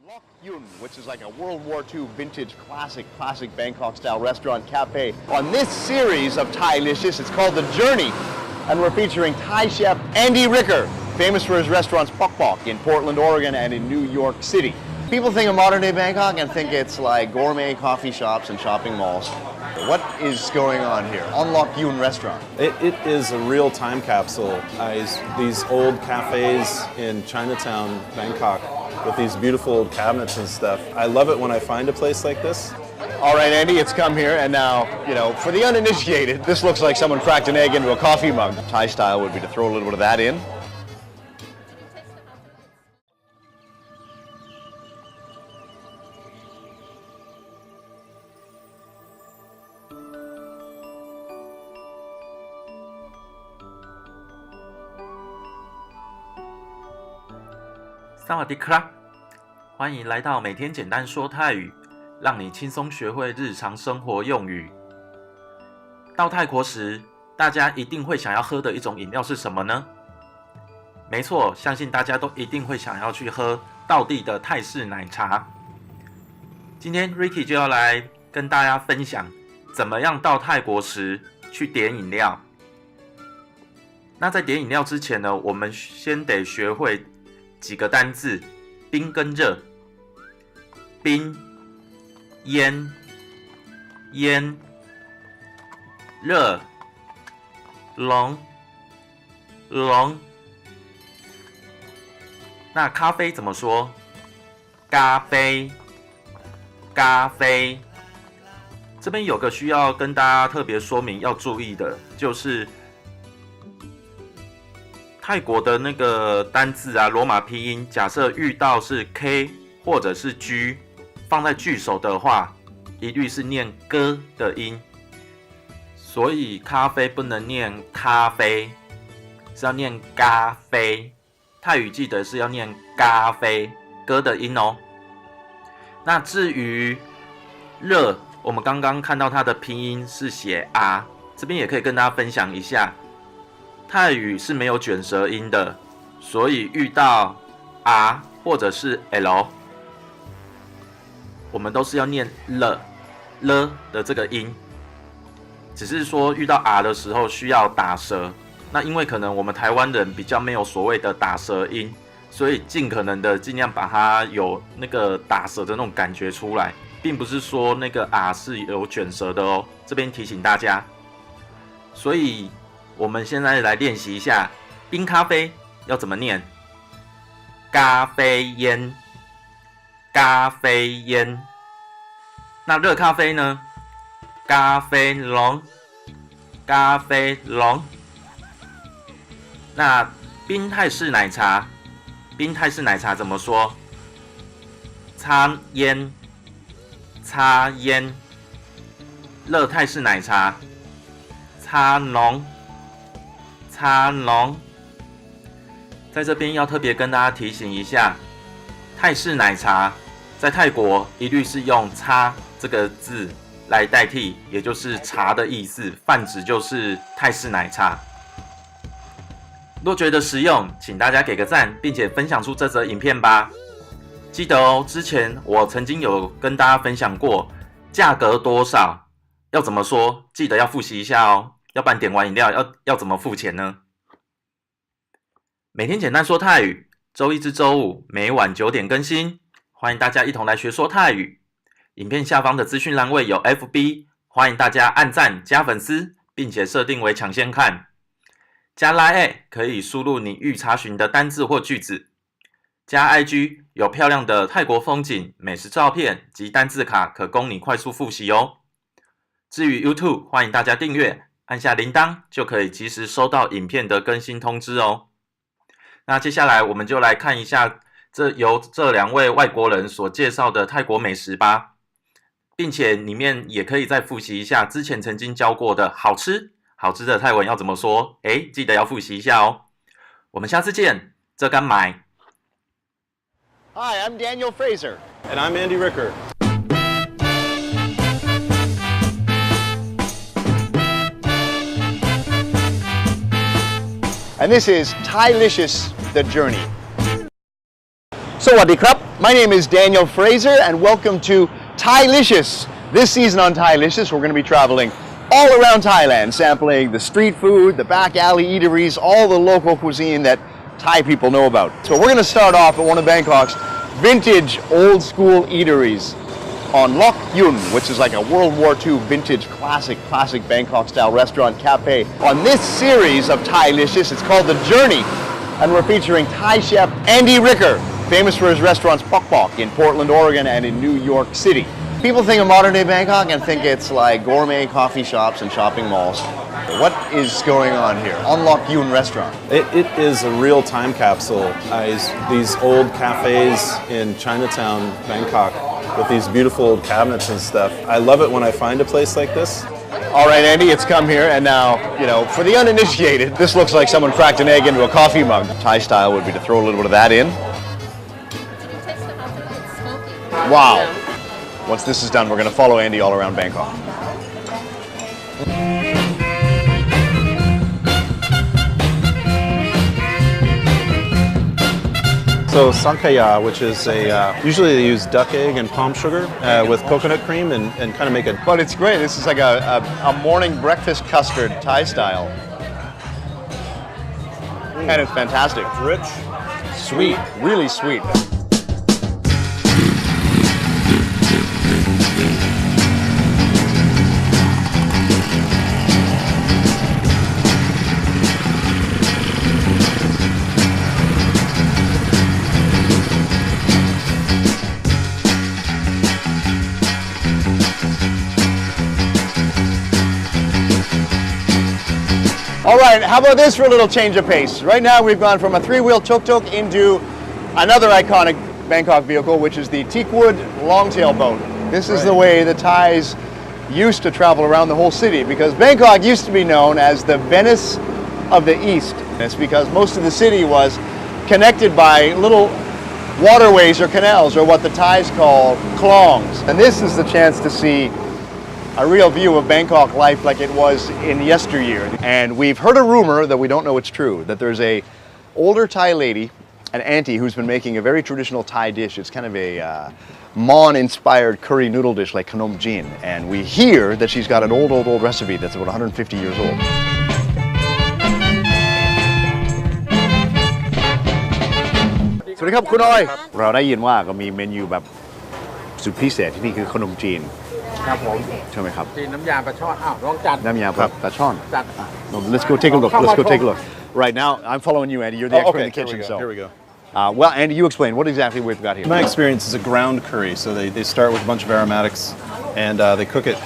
Loc Yun, which is like a World War II vintage classic Bangkok-style restaurant cafe. On this series of Thai-licious, it's called The Journey, and we're featuring Thai chef Andy Ricker, famous for his restaurants Pok Pok in Portland, Oregon, and in New York City. People think of modern-day Bangkok and think it's like gourmet coffee shops and shopping malls. What is going on here on Loc Yun restaurant? It is a real time capsule. These old cafes in Chinatown, Bangkok, with these beautiful old cabinets and stuff. I love it when I find a place like this. All right, Andy, it's come here, and now, for the uninitiated, this looks like someone cracked an egg into a coffee mug. Thai style would be to throw a little bit of that in. Sawadee-krap， 欢迎来到每天简单说泰语，让你轻松学会日常生活用语。到泰国时，大家一定会想要喝的一种饮料是什么呢？没错，相信大家都一定会想要去喝道地的泰式奶茶。今天 Ricky 就要来跟大家分享，怎么样到泰国时去点饮料。那在点饮料之前呢，我们先得学会几个单字，冰跟热。冰、烟、烟、热、浓、浓。那咖啡怎么说？咖啡、咖啡。这边有个需要跟大家特别说明要注意的，就是泰国的那个单字啊，罗马拼音，假设遇到是 K 或者是 G， 放在句首的话，一律是念哥的音。所以咖啡不能念咖啡，是要念咖啡。泰语记得是要念咖啡，哥的音哦。那至于热，我们刚刚看到它的拼音是写 R， 这边也可以跟大家分享一下。泰语是没有卷舌音的，所以遇到 R 或者是 L， 我们都是要念了的这个音，只是说遇到 R 的时候需要打舌。那因为可能我们台湾人比较没有所谓的打舌音，所以尽可能的尽量把它有那个打舌的那种感觉出来，并不是说那个 R 是有卷舌的哦，这边提醒大家。所以我们现在来练习一下冰咖啡要怎么念。咖啡烟，咖啡烟。那热咖啡呢？咖啡浓，咖啡浓。那冰泰式奶茶，冰泰式奶茶怎么说？插烟，插烟。热泰式奶茶，插浓，插浓。在这边要特别跟大家提醒一下，泰式奶茶在泰国一律是用插这个字来代替，也就是茶的意思，泛指就是泰式奶茶。若觉得实用，请大家给个赞，并且分享出这则影片吧。记得哦，之前我曾经有跟大家分享过，价格多少要怎么说，记得要复习一下哦，要不然点完饮料要怎么付钱呢？每天简单说泰语，周一至周五每晚9点更新，欢迎大家一同来学说泰语。影片下方的资讯栏位有 FB， 欢迎大家按赞加粉丝，并且设定为抢先看。加 Line 可以输入你欲查询的单字或句子。加 IG 有漂亮的泰国风景、美食照片及单字卡，可供你快速复习哦。至于 YouTube， 欢迎大家订阅，按下铃铛就可以及时收到影片的更新通知哦。那接下来我们就来看一下由这两位外国人所介绍的泰国美食吧，并且里面也可以再复习一下之前曾经教过的好吃的泰文要怎么说，记得要复习一下哦。我们下次见，这干买。Hi, I'm Daniel Fraser. And I'm Andy Ricker. And this is Thai-licious, The Journey. Sawadee-krap. My name is Daniel Fraser and welcome to Thailicious. This season on Thailicious, we're going to be traveling all around Thailand, sampling the street food, the back alley eateries, all the local cuisine that Thai people know about. So we're going to start off at one of Bangkok's vintage old school eateries on Lok Yun, which is like a World War II vintage classic Bangkok style restaurant cafe. On this series of Thailicious, it's called The Journey, and we're featuring Thai chef Andy Ricker, famous for his restaurants Pok Pok in Portland, Oregon and in New York City. People think of modern day Bangkok and think it's like gourmet coffee shops and shopping malls. What is going on here? On Lok Yun restaurant. It is a real time capsule. These old cafes in Chinatown, Bangkok, with these beautiful old cabinets and stuff. I love it when I find a place like this. All right, Andy, it's come here, and now, for the uninitiated, this looks like someone cracked an egg into a coffee mug. Thai style would be to throw a little bit of that in. Wow. Once this is done, we're going to follow Andy all around Bangkok. So sankaya, which is usually they use duck egg and palm sugar with coconut cream and kind of make it. But it's great. This is like a morning breakfast custard Thai style. And it's fantastic. It's rich, Sweet, really sweet. All right, how about this for a little change of pace? Right now we've gone from a three-wheel tuk-tuk into another iconic Bangkok vehicle, which is the teakwood longtail boat. This is the way the Thais used to travel around the whole city, because Bangkok used to be known as the Venice of the East. It's because most of the city was connected by little waterways or canals, or what the Thais call klongs. And this is the chance to see a real view of Bangkok life like it was in yesteryear. And we've heard a rumor, that we don't know it's true, that there's a older Thai lady, an auntie, who's been making a very traditional Thai dish. It's kind of a Mon-inspired curry noodle dish like khanom jin. And we hear that she's got an old recipe that's about 150 years old. สวัสดีครับคุณอ้อยเราได้ยินว่าก็มีเมนูแบบสุดพิเศษที่นี่คือขนมจีน ครับผม ใช่ไหมครับ จีนน้ำยาปลาช่อนอ้าวลองจัด น้ำยาปลาช่อน จัด No, let's go take a look. Let's go take a look. Right now, I'm following you, Andy. You're the expert in the kitchen. Here we go. Well, Andy, you explain. What exactly we've got here? My experience is a ground curry. So they start with a bunch of aromatics and they cook it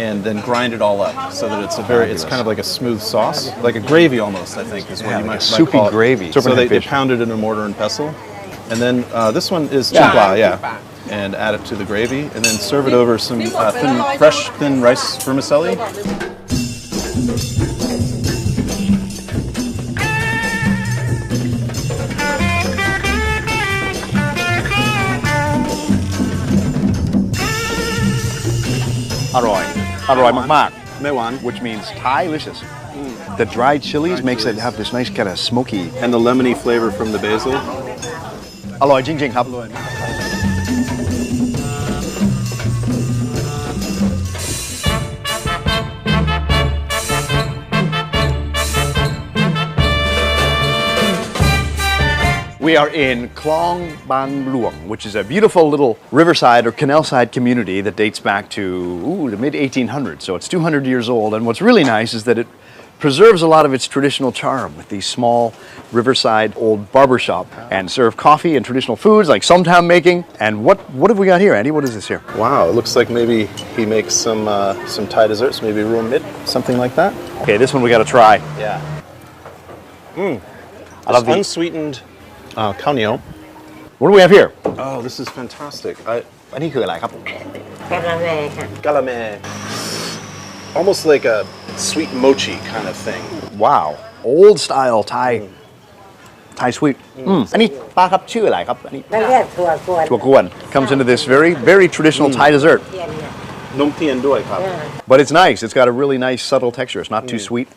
and then grind it all up so that it's kind of like a smooth sauce, like a gravy almost, I think is what you might soupy call it. gravy. So they pound it in a mortar and pestle. And then this one is chaa, and add it to the gravy and then serve it over some fresh thin rice vermicelli. Aroy mak, Mewan. which means Thailicious. The dried chilies makes it have this nice kind of smoky. And the lemony flavor from the basil. อร่อยจริงๆครับ We are in Klong Bang Luang, which is a beautiful little riverside or canal-side community that dates back to the mid-1800s. So it's 200 years old, and what's really nice is that it preserves a lot of its traditional charm with these small riverside old barbershop and serve coffee and traditional foods like somtam making. And what have we got here, Andy? What is this here? Wow, it looks like maybe he makes some Thai desserts, maybe real mit, something like that. Okay, this one we got to try. Yeah. I love the unsweetened khao niao. What do we have here? Oh, this is fantastic. อันนี้คืออะไรครับ Galame. Almost like a sweet mochi kind of thing. Wow, old style Thai sweet. อันนี้ป้าครับชื่ออะไรครับอันนี้ เรียกถั่วกวน ถั่วกวน comes into this very traditional Thai dessert. Nong tien doi kap. But it's nice. It's got a really nice subtle texture. It's not too sweet.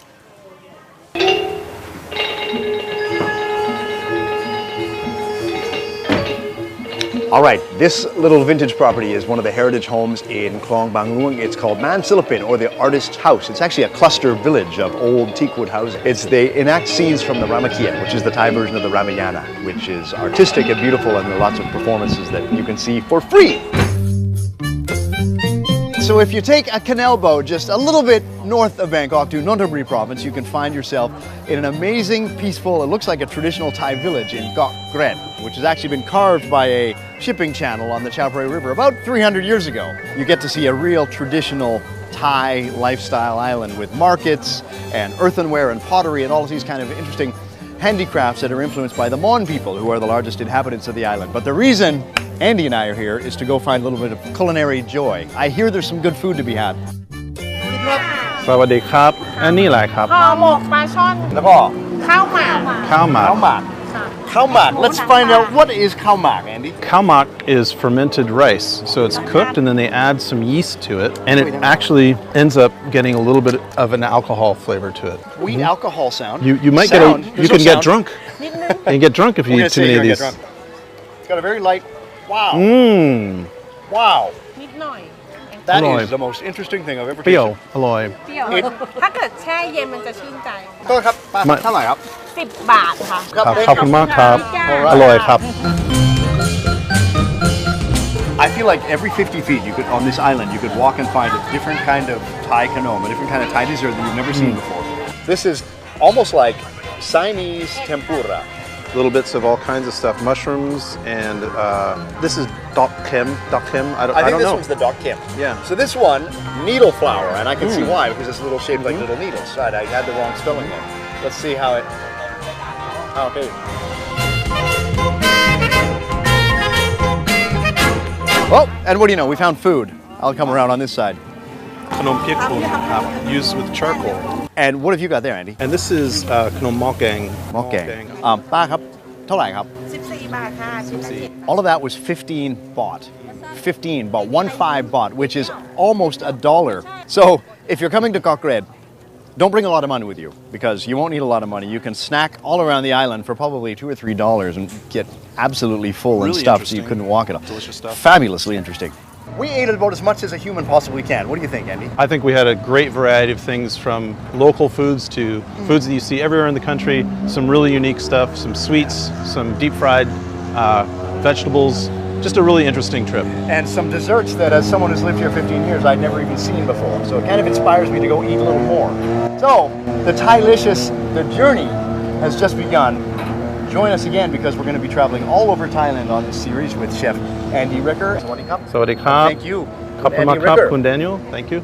All right, this little vintage property is one of the heritage homes in Klong Bang Luang. It's called Man Silapin, or the Artist's House. It's actually a cluster village of old teakwood houses. They enact scenes from the Ramakien, which is the Thai version of the Ramayana, which is artistic and beautiful, and there are lots of performances that you can see for free. So if you take a canal boat just a little bit north of Bangkok to Nonthaburi province, you can find yourself in an amazing, peaceful, it looks like a traditional Thai village in Kok Gret, which has actually been carved by a shipping channel on the Chao Phraya River about 300 years ago. You get to see a real traditional Thai lifestyle island with markets and earthenware and pottery and all of these kind of interesting handicrafts that are influenced by the Mon people, who are the largest inhabitants of the island. But the reason Andy and I are here is to go find a little bit of culinary joy. I hear there's some good food to be had. สวัสดีครับอันนี้อะไรครับ ห่อหมกปลาช่อน แล้วก็ ข้าวหมาก ข้าวหมาก khao mak. Khao mak. Let's find out what is khao mak, Andy. Khao mak is fermented rice. So it's cooked and then they add some yeast to it. And it actually ends up getting a little bit of an alcohol flavor to it. Sweet alcohol sound. You might Sound. you There's can no get sound. drunk. นิดนึง You can get drunk if you We're eat gonna too sit many of here and get these. drunk. It's got a very light. Wow. Mmm. Wow. นิดหน่อย That Alloy. is the most interesting thing I've ever เปรี้ยว tasted. อร่อย เปรี้ยวถ้าเกิดแช่เย็นมันจะชื่นใจ ก็ครับป้า ไม่ เท่าไหร่ครับ 10 บาทค่ะ ครับขอบคุณมากครับ อร่อยครับ I feel like every 50 feet you could, on this island, you could walk and find a different kind of Thai kanom, a different kind of Thai dessert that you've never seen before. This is almost like Siamese tempura. Little bits of all kinds of stuff, mushrooms, and this is dok kem. I I think don't this know. one's the dok kim. Yeah. So this one, needle flour, and I can see why, because it's a little shaped like little needles. Right, I had the wrong spelling there. Let's see how it tastes. Oh, and what do you know? We found food. I'll come around on this side. Khanom piek kun, used with charcoal. And what have you got there, Andy? And this is khanom mok gang. หม้อแกงป้าครับเท่าไหร่ครับ 14 บาทค่ะชิ้นละ10 All of that was 15 baht. 15 baht, 1.5 baht, which is almost $1. So if you're coming to Kok Gret, don't bring a lot of money with you, because you won't need a lot of money. You can snack all around the island for probably $2 or $3 and get absolutely full and Really stuffed so you interesting. couldn't walk it all. Delicious stuff. Fabulously interesting. We ate about as much as a human possibly can. What do you think, Andy? I think we had a great variety of things, from local foods to foods that you see everywhere in the country, some really unique stuff, some sweets, some deep fried vegetables. Just a really interesting trip. And some desserts that, as someone who's lived here 15 years, I'd never even seen before. So it kind of inspires me to go eat a little more. So the Thailicious, the journey has just begun. Join us again, because we're going to be traveling all over Thailand on this series with Chef Andy Ricker. Sawadee krap. Sawadee krap. Thank you. Khop Andy khop, Ricker. Kun Daniel. Thank you.